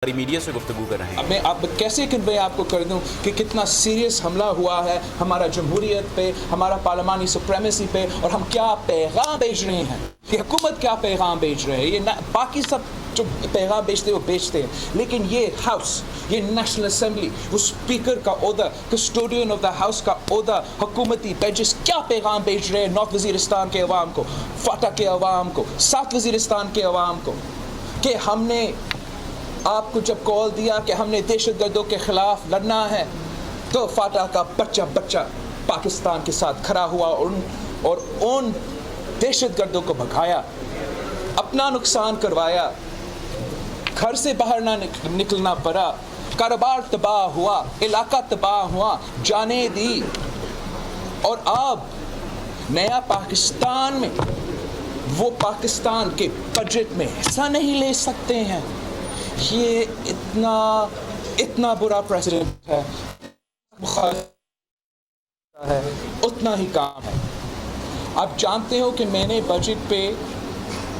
हमारी मीडिया से गुफ्तगू कर रहे हैं। मैं आप कैसे कन्वे आपको कर दूं कि कितना सीरियस हमला हुआ है हमारा जमहूरियत पे, हमारा पार्लिमानी सुप्रीमेसी पे, और हम क्या पैगाम भेज रहे हैं, कि हुकूमत क्या पैगाम भेज रहे हैं। ये बाकी सब जो पैगाम भेजते हैं वो भेजते हैं, लेकिन ये हाउस, ये नेशनल असेंबली, वो स्पीकर का ओहदा, कस्टोडियन ऑफ द हाउस का ओहदा, हुकूमती बेंचेस क्या पैगाम भेज रहे हैं नॉर्थ वजीरिस्तान के अवाम को, फाटा के अवाम को, साउथ वजीरिस्तान के अवाम को, कि हमने आपको जब कॉल दिया कि हमने दहशतगर्दों के खिलाफ लड़ना है, तो फाटा का बच्चा बच्चा पाकिस्तान के साथ खड़ा हुआ और उन दहशतगर्दों को भगाया, अपना नुकसान करवाया, घर से बाहर ना निकलना पड़ा, कारोबार तबाह हुआ, इलाका तबाह हुआ, जाने दी, और अब नया पाकिस्तान में वो पाकिस्तान के बजट में हिस्सा नहीं ले सकते हैं। ये इतना बुरा प्रेसिडेंट है, उतना ही काम है। आप जानते हो कि मैंने बजट पे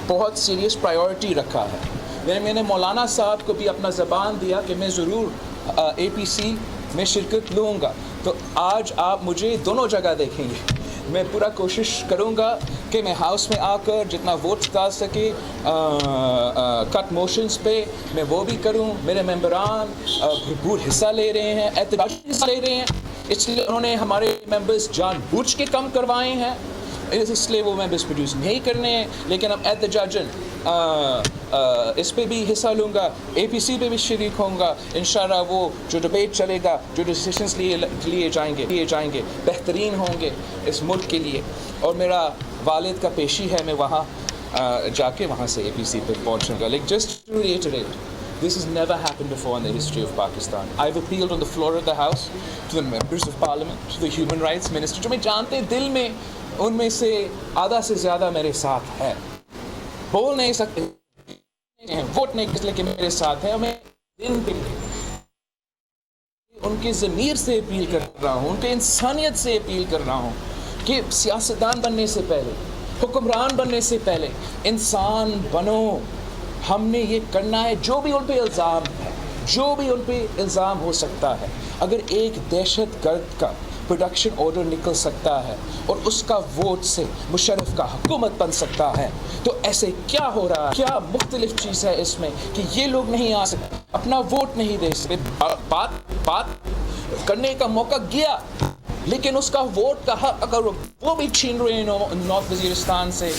बहुत सीरियस प्रायोरिटी रखा है। मैंने मौलाना साहब को भी अपना ज़बान दिया कि मैं ज़रूर APC में शिरकत लूँगा, तो आज आप मुझे दोनों जगह देखेंगे। मैं पूरा कोशिश करूँगा कि मैं हाउस में आकर जितना वोट्स डाल सके कट मोशंस पे मैं वो भी करूँ। मेरे मेंबरान भरपूर हिस्सा ले रहे हैं, एहतजाजी हिस्सा ले रहे हैं, इसलिए उन्होंने हमारे मेंबर्स जानबूझ के कम करवाए हैं, इसलिए वो मेंबर्स प्रोड्यूस नहीं करने हैं। लेकिन अब एहतजाजन इस पे भी हिस्सा लूँगा, APC पे भी शरीक होऊंगा। इंशाल्लाह वो जो डिबेट चलेगा, जो डिसीजंस लिए जाएंगे बेहतरीन होंगे इस मुल्क के लिए। और मेरा वालिद का पेशी है, मैं वहाँ जाके वहाँ से APC पे पहुँचूँगा। Like just to reiterate, this has never happened before in the history of Pakistan. I've appealed on the floor of the House to the members of Parliament, to the Human Rights Minister, जो मैं जानते हैं दिल में उनमें से आधा से ज़्यादा मेरे साथ है, बोल नहीं सकते, वोट नहीं इसलिए कि मेरे साथ है। मैं दिन पे उनके ज़मीर से अपील कर रहा हूँ, उनके इंसानियत से अपील कर रहा हूँ कि सियासतदान बनने से पहले, हुक्मरान बनने से पहले इंसान बनो। हमने ये करना है। जो भी उन पे इल्ज़ाम है, जो भी उन पे इल्ज़ाम हो सकता है, अगर एक दहशतगर्द का प्रोडक्शन ऑर्डर निकल सकता है और उसका वोट से मुशर्रफ का हुकूमत बन सकता है, तो ऐसे क्या हो रहा है? क्या मुख्तलिफ चीज़ है इसमें कि ये लोग नहीं आ सकते, अपना वोट नहीं दे सकते। बात करने का मौका गया, लेकिन उसका वोट का हक अगर वो भी छीन रहे हैं नॉर्थ वजीरिस्तान से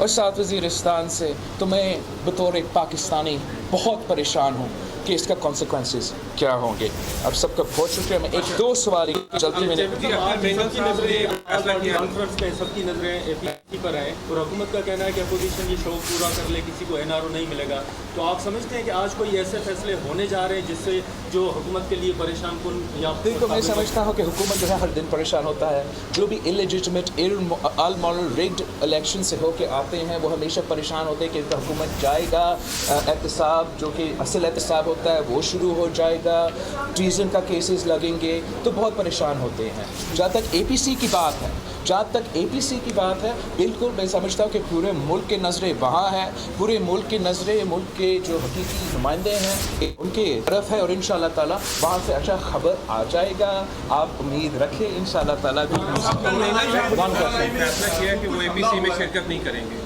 और साउथ वजीरिस्तान से, तो मैं बतौर एक पाकिस्तानी बहुत परेशान हूँ कि इसका कॉन्सिक्वेंसेस क्या होंगे। अब सबका बहुत शुक्रिया। मैं एक दो सवाल जल्दी मैंने सबकी नजरें APC पर हैं और हुकूमत का कहना है कि अपोजिशन ये शौक पूरा कर ले, किसी को NRO नहीं मिलेगा। तो आप समझते हैं कि आज कोई ऐसे फैसले होने जा रहे हैं जिससे जो हुकूमत के लिए परेशान कुन या देखो, मैं समझता हूँ कि हुकूमत जो है हर दिन परेशान होता है। जो भी इलेजिटिमेट अनमॉरल रिग्ड इलेक्शन से होके आते हैं वो हमेशा परेशान होते हैं कि हुकूमत जाएगा, एहतसाब जो कि असल एहतसाब होता है वो शुरू हो जाएगा, ट्रीजन का केसेस लगेंगे, तो बहुत परेशान होते हैं। जहाँ तक APC की बात है, बिल्कुल मैं समझता हूँ कि पूरे मुल्क के नज़रें वहाँ है, पूरे मुल्क की नज़रें मुल्क के जो हकीकी नुमाइंदे हैं उनके तरफ है, और इंशाअल्लाह ताला वहाँ से अच्छा खबर आ जाएगा। आप उम्मीद रखें इंशाअल्लाह ताला।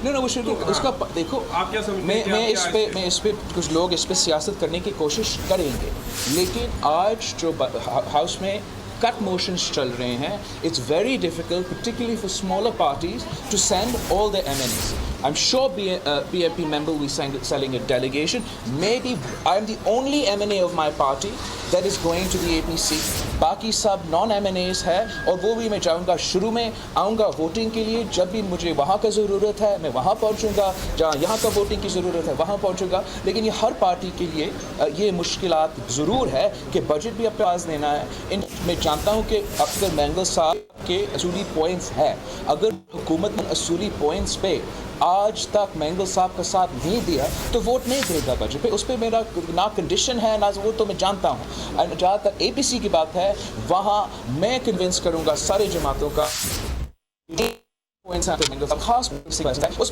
नहीं, वो शिरकत उसका देखो, आप क्या समझते हैं? मैं इस पे कुछ लोग इस पे सियासत करने की कोशिश करेंगे, लेकिन आज जो हाउस में कट मोशंस चल रहे हैं, it's very difficult, particularly for smaller parties, to send all their MNAs. I'm sure BNP member will be selling a delegation. Maybe I'm the only MNA of my party that is going to the APC. बाकी सब non MNAs है, और वो भी मैं जाऊँगा, शुरू में आऊँगा वोटिंग के लिए। जब भी मुझे वहाँ का ज़रूरत है मैं वहाँ पहुँचूँगा, जहाँ यहाँ का वोटिंग की ज़रूरत है वहाँ पहुँचूँगा। लेकिन ये हर पार्टी के लिए ये मुश्किलात ज़रूर है कि बजट भी अपने पास देना है। मैं जानता हूँ कि अक्सर मैंगल साहब के असूली पॉइंट्स है, अगर हुकूमत ने असूली पॉइंट्स पे आज तक मैंगल साहब का साथ नहीं दिया तो वोट नहीं देगा बजट पे। उस पर मेरा ना कंडीशन है ना वो, तो मैं जानता हूँ। जहाँ तक APC की बात है, वहाँ मैं कन्विंस करूँगा सारे जमातों का खास उस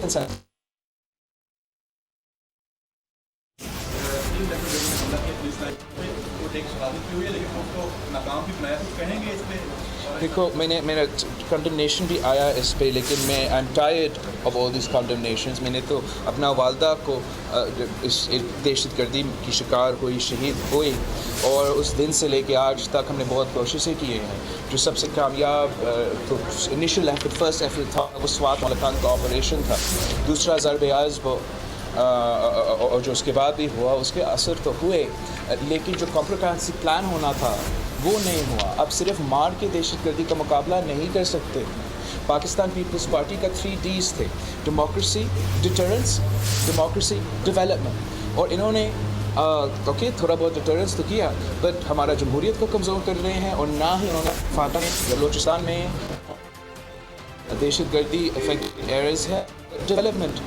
ایک شہادت بھی ہوئی ہے لیکن اس کو ناکام بھی بنایا، کچھ کہیں گے اس پہ؟ دیکھو میرا کنڈمنیشن بھی آیا اس پہ، لیکن میں I am tired of all these condemnations. میں نے تو اپنا والدہ کو اس دہشت گردی کی شکار ہوئی، شہید ہوئی، اور اس دن سے لے کے آج تک ہم نے بہت کوششیں کیے ہیں. جو سب سے کامیاب تو انیشل ایفرٹ، فرسٹ ایفرٹ تھا وہ سوات ملکان کا آپریشن تھا. دوسرا ضرب عزم اور جو اس کے بعد بھی ہوا اس کے اثر تو ہوئے، لیکن جو کمپریہنسو پلان ہونا تھا وہ نہیں ہوا. اب صرف مار کے دہشت گردی کا مقابلہ نہیں کر سکتے. پاکستان پیپلز پارٹی کا 3 Ds تھے: ڈیموکریسی، ڈیٹرنس، ڈیموکریسی، ڈیولپمنٹ. اور انہوں نے اوکے تھوڑا بہت ڈیٹرنس تو کیا، بٹ ہمارا جمہوریت کو کمزور کر رہے ہیں، اور نہ ہی انہوں نے فاٹا میں بلوچستان میں دہشت گردی افیکٹڈ ایریاز ہے ڈیولپمنٹ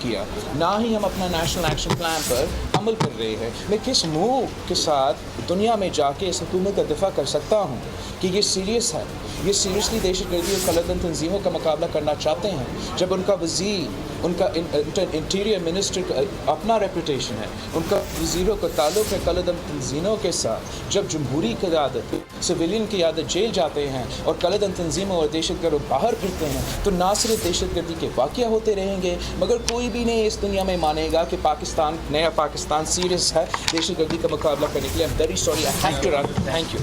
کیا، نہ ہی ہم اپنا نیشنل ایکشن پلان پر عمل کر رہے ہیں. میں کس منہ کے ساتھ دنیا میں جا کے اس حکومت کا دفاع کر سکتا ہوں کہ یہ سیریس ہے، یہ سیریسلی دہشت گردی اور قلعدن تنظیموں کا مقابلہ کرنا چاہتے ہیں، جب ان کا وزیر، ان کا انٹیریئر منسٹر اپنا ریپوٹیشن ہے، ان کا وزیروں کا تعلق ہے قلعدن تنظیموں کے ساتھ. جب جمہوری قیادت، سویلین قیادت جیل جاتے ہیں اور قلعدن تنظیموں اور دہشت گردوں باہر پھرتے ہیں، تو نہ صرف دہشت گردی کے واقعہ ہوتے رہیں گے، مگر کوئی بھی نہیں اس دنیا میں مانے گا کہ پاکستان، نیا پاکستان سیریس ہے دہشت گردی کا مقابلہ کرنے کے لیے. I'm very sorry, I have to run. Thank you.